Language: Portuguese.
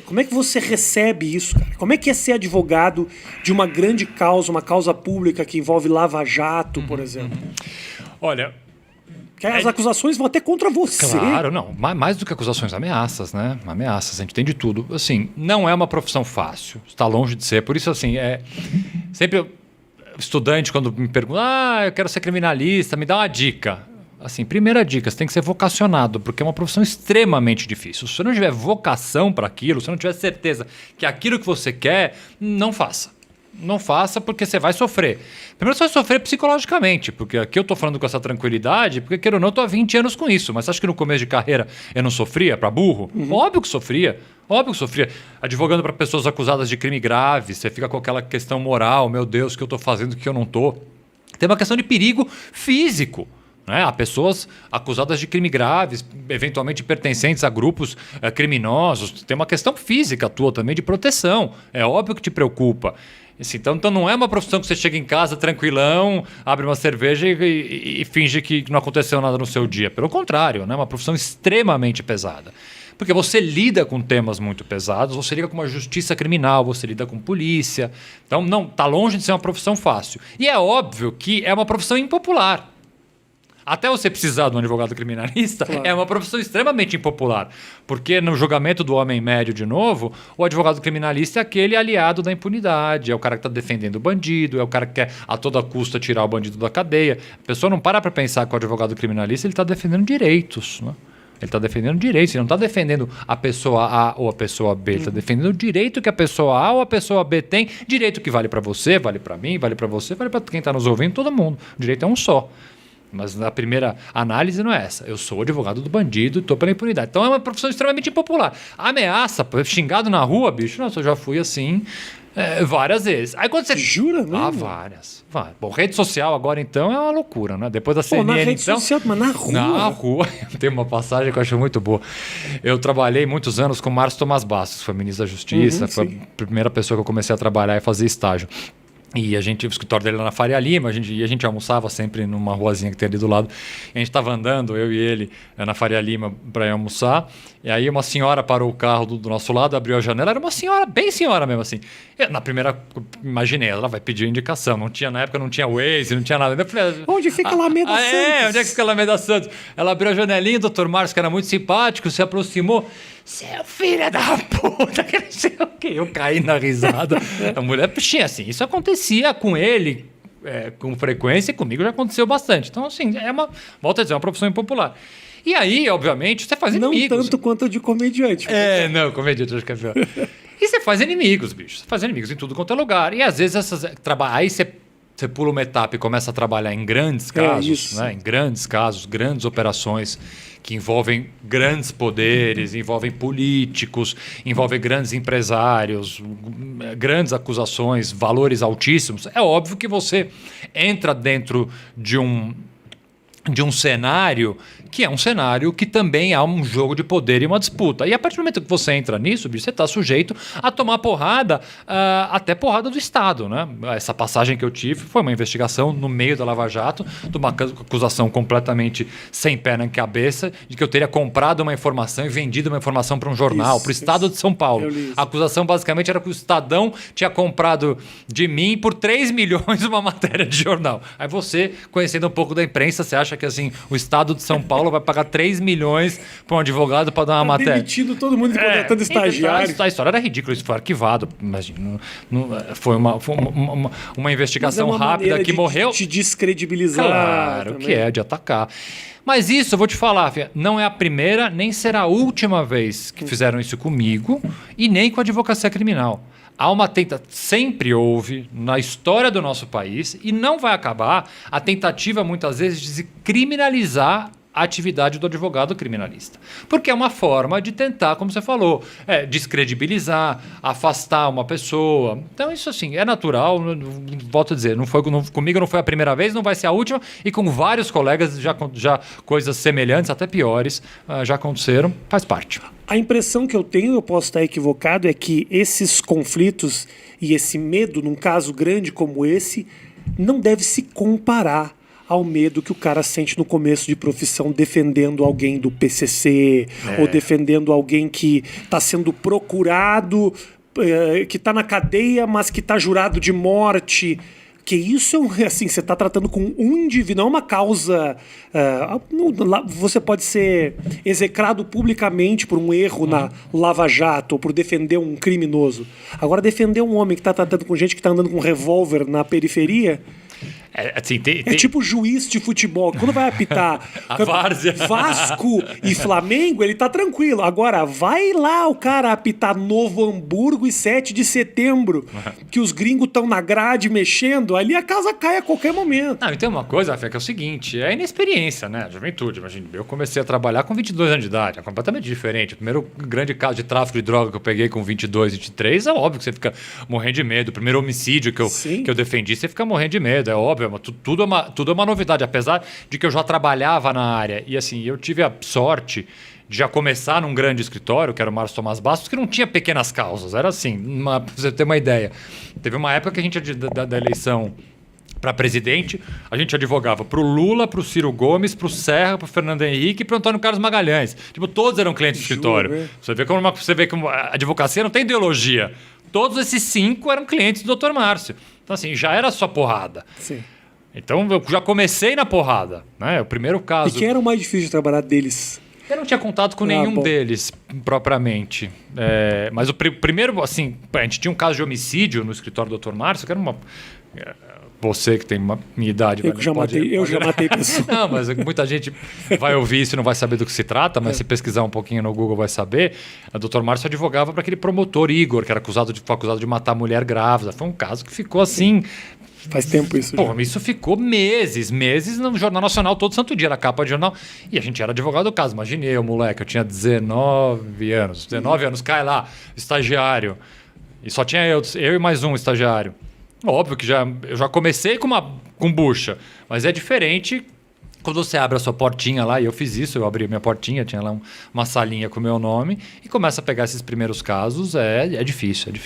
Como é que você recebe isso, cara? Como é que é ser advogado de uma grande causa, uma causa pública que envolve Lava Jato, por exemplo? Olha... Que as acusações vão até contra você. Claro, não. Mais do que acusações, ameaças, né? Ameaças, a gente tem de tudo. Assim, não é uma profissão fácil. Está longe de ser. Por isso, assim, sempre estudante, quando me pergunta, eu quero ser criminalista, me dá uma dica. Assim, primeira dica, você tem que ser vocacionado, porque é uma profissão extremamente difícil. Se você não tiver vocação para aquilo, se você não tiver certeza que é aquilo que você quer, não faça. Não faça porque você vai sofrer. Primeiro você vai sofrer psicologicamente, porque aqui eu estou falando com essa tranquilidade, porque queira ou não, eu estou há 20 anos com isso. Mas você acha que no começo de carreira eu não sofria para burro? Óbvio que sofria. Óbvio que sofria. Advogando para pessoas acusadas de crime grave, você fica com aquela questão moral, meu Deus, o que eu estou fazendo, o que eu não estou. Tem uma questão de perigo físico. Há pessoas acusadas de crime graves, eventualmente pertencentes a grupos criminosos. Tem uma questão física tua também de proteção. É óbvio que te preocupa. Então não é uma profissão que você chega em casa tranquilão, abre uma cerveja e finge que não aconteceu nada no seu dia. Pelo contrário, é uma profissão extremamente pesada. Porque você lida com temas muito pesados, você lida com uma justiça criminal, você lida com polícia. Então não está longe de ser uma profissão fácil. E é óbvio que é uma profissão impopular. Até você precisar de um advogado criminalista, claro. É uma profissão extremamente impopular. Porque no julgamento do homem médio, de novo, o advogado criminalista é aquele aliado da impunidade, é o cara que está defendendo o bandido, é o cara que quer a toda custa tirar o bandido da cadeia. A pessoa não para pensar que o advogado criminalista ele está defendendo direitos, né? Ele está defendendo direitos, ele não está defendendo a pessoa A ou a pessoa B, ele está defendendo o direito que a pessoa A ou a pessoa B tem, direito que vale para você, vale para mim, vale para você, vale para quem está nos ouvindo, todo mundo. O direito é um só. Mas a primeira análise não é essa. Eu sou advogado do bandido, estou pela impunidade. Então é uma profissão extremamente impopular. Ameaça, xingado na rua, bicho, nossa, eu já fui assim várias vezes. Aí quando você... Jura mesmo? Várias. Bom, rede social agora então é uma loucura, né? Depois da CNN, na rede então... social, mas na rua? Na rua. Tem uma passagem que eu acho muito boa. Eu trabalhei muitos anos com o Márcio Tomás Bastos, foi ministro da Justiça, foi a primeira pessoa que eu comecei a trabalhar e fazer estágio. E a gente, o escritório dele lá na Faria Lima, a gente almoçava sempre numa ruazinha que tem ali do lado. E a gente estava andando, eu e ele, na Faria Lima para ir almoçar. E aí uma senhora parou o carro do nosso lado, abriu a janela. Era uma senhora, bem senhora mesmo assim. Na primeira, imaginei, ela vai pedir indicação. Na época não tinha Waze, não tinha nada. Eu falei, onde fica a Alameda Santos? Onde é que fica a Alameda Santos? Ela abriu a janelinha, o doutor Márcio, que era muito simpático, se aproximou. Seu filho da puta, que não sei o quê. Eu caí na risada. A mulher, puxinha, assim, isso acontecia com ele com frequência e comigo já aconteceu bastante. Então, assim, volta a dizer, é uma profissão impopular. E aí, obviamente, você faz inimigos. Não tanto quanto de comediante. Não, comediante acho que é pior. E você faz inimigos, bicho. Você faz inimigos em tudo quanto é lugar. E às vezes aí você pula uma etapa e começa a trabalhar em grandes casos, né? Em grandes casos, grandes operações que envolvem grandes poderes, envolvem políticos, envolvem grandes empresários, grandes acusações, valores altíssimos. É óbvio que você entra dentro de um cenário que é um cenário que também há um jogo de poder e uma disputa. E a partir do momento que você entra nisso, você está sujeito a tomar porrada, até porrada do Estado, né? Essa passagem que eu tive foi uma investigação no meio da Lava Jato, de uma acusação completamente sem pé nem cabeça, de que eu teria comprado uma informação e vendido uma informação para um jornal, para o Estado de São Paulo. A acusação basicamente era que o Estadão tinha comprado de mim por 3 milhões uma matéria de jornal. Aí você, conhecendo um pouco da imprensa, você acha que assim, o Estado de São Paulo vai pagar 3 milhões para um advogado para dar uma matéria. Demitindo todo mundo e contratando estagiário. A história era ridícula, isso foi arquivado. Imagina, foi uma investigação rápida que morreu. De descredibilizar. Claro também. Que é, de atacar. Mas isso, eu vou te falar, Fia, não é a primeira, nem será a última vez que fizeram isso comigo e nem com a advocacia criminal. Há uma sempre houve na história do nosso país e não vai acabar a tentativa muitas vezes de se criminalizar a atividade do advogado criminalista. Porque é uma forma de tentar, como você falou, descredibilizar, afastar uma pessoa. Então isso assim, é natural, volto a dizer, comigo não foi a primeira vez, não vai ser a última e com vários colegas já coisas semelhantes, até piores, já aconteceram, faz parte. A impressão que eu tenho, eu posso estar equivocado, é que esses conflitos e esse medo, num caso grande como esse, não deve se comparar ao medo que o cara sente no começo de profissão defendendo alguém do PCC ou defendendo alguém que está sendo procurado, que está na cadeia, mas que está jurado de morte. Que isso é assim, você está tratando com um indivíduo, não é uma causa. Você pode ser execrado publicamente por um erro na Lava Jato ou por defender um criminoso. Agora, defender um homem que está tratando com gente que está andando com um revólver na periferia. Assim, É tipo juiz de futebol. Quando vai apitar A várzea. Vasco e Flamengo, ele tá tranquilo. Agora, vai lá o cara apitar Novo Hamburgo e 7 de setembro, que os gringos estão na grade mexendo, ali a casa cai a qualquer momento. Não, e tem uma coisa, Fê, que é o seguinte, é a inexperiência, né? Juventude, imagina. Eu comecei a trabalhar com 22 anos de idade, é completamente diferente. O primeiro grande caso de tráfico de droga que eu peguei com 22, 23, é óbvio que você fica morrendo de medo. O primeiro homicídio que eu defendi, você fica morrendo de medo, é óbvio. Tudo é uma novidade, apesar de que eu já trabalhava na área. E assim, eu tive a sorte de já começar num grande escritório, que era o Márcio Tomás Bastos, que não tinha pequenas causas. Era assim, pra você ter uma ideia. Teve uma época que a gente, da eleição para presidente, a gente advogava pro Lula, pro Ciro Gomes, pro Serra, pro Fernando Henrique e pro Antônio Carlos Magalhães. Tipo, todos eram clientes do escritório. Você vê como a advocacia não tem ideologia. Todos esses 5 eram clientes do Dr. Márcio. Então assim, já era só porrada. Sim. Então eu já comecei na porrada, né? O primeiro caso. E quem era o mais difícil de trabalhar deles? Eu não tinha contato com nenhum deles propriamente. Mas o primeiro, assim, a gente tinha um caso de homicídio no escritório do Dr. Márcio, que era uma. Você que tem minha idade. Eu já matei pessoas. Não, mas muita gente vai ouvir isso e não vai saber do que se trata, mas se pesquisar um pouquinho no Google vai saber. O Dr. Márcio advogava para aquele promotor Igor, que era acusado de matar mulher grávida. Foi um caso que ficou assim. Faz tempo isso. Pô, isso ficou meses no Jornal Nacional, todo santo dia, na capa de jornal. E a gente era advogado do caso. Imaginei, eu, moleque, eu tinha 19 anos. 19 anos, cai lá, estagiário. E só tinha eu e mais um estagiário. Óbvio que eu já comecei com bucha, mas é diferente quando você abre a sua portinha lá, e eu fiz isso, eu abri a minha portinha, tinha lá uma salinha com o meu nome, e começa a pegar esses primeiros casos, é difícil, é difícil.